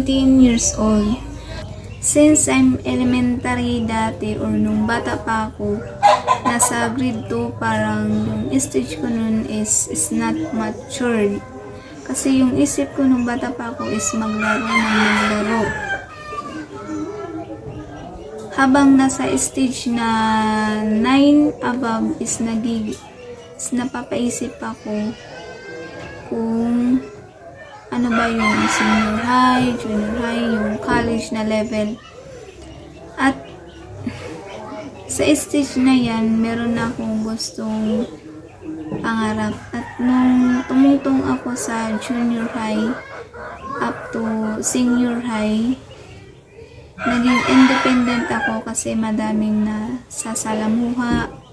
17 years old. Since I'm elementary dati or nung bata pa ako, nasa grade 2, parang yung stage ko nun is not matured. Kasi yung isip ko nung bata pa ako is maglaro ng maglaro. Habang nasa stage na 9 above is napapaisip ako kung ano ba yung senior high, junior high, yung college na level. At sa stage na yan, meron na akong gustong pangarap. At nung tumungtong ako sa junior high up to senior high, naging independent ako kasi madaming nasasalamuha.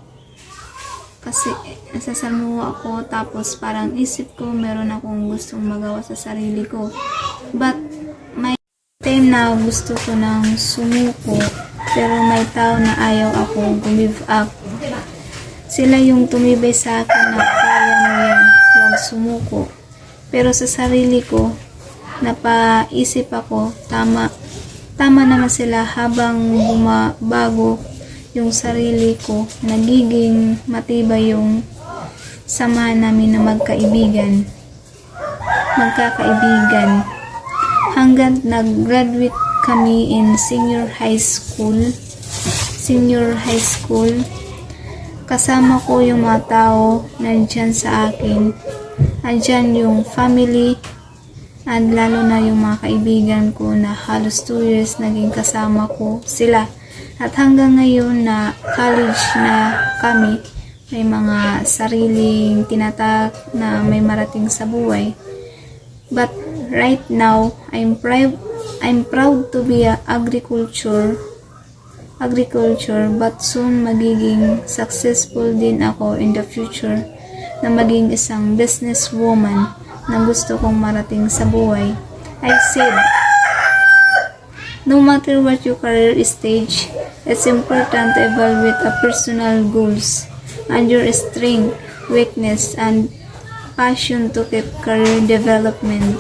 Kasi nasasalamuha ako, tapos parang isip ko meron akong gustong magawa sa sarili ko. But may time na gusto ko nang sumuko, pero may tao na ayaw akong give up. Sila yung tumibay sa akin na kaya mo yan, huwag sumuko. Pero sa sarili ko, napaisip ako, tama naman sila. Habang bumabago yung sarili ko, nagiging matibay yung samahan namin na magkakaibigan. Hanggang nag-graduate kami in senior high school, kasama ko yung mga tao nandyan sa akin. Andyan yung family, at lalo na yung mga kaibigan ko na halos 2 years naging kasama ko sila. At hanggang ngayon na college na kami, may mga sariling tinatak na may marating sa buhay. But right now, I'm proud to be a agriculture, but soon magiging successful din ako in the future na maging isang businesswoman na gusto kong marating sa buhay. I said, no matter what your career stage, it's important to evaluate a personal goals and your strength, weakness, and passion to keep career development.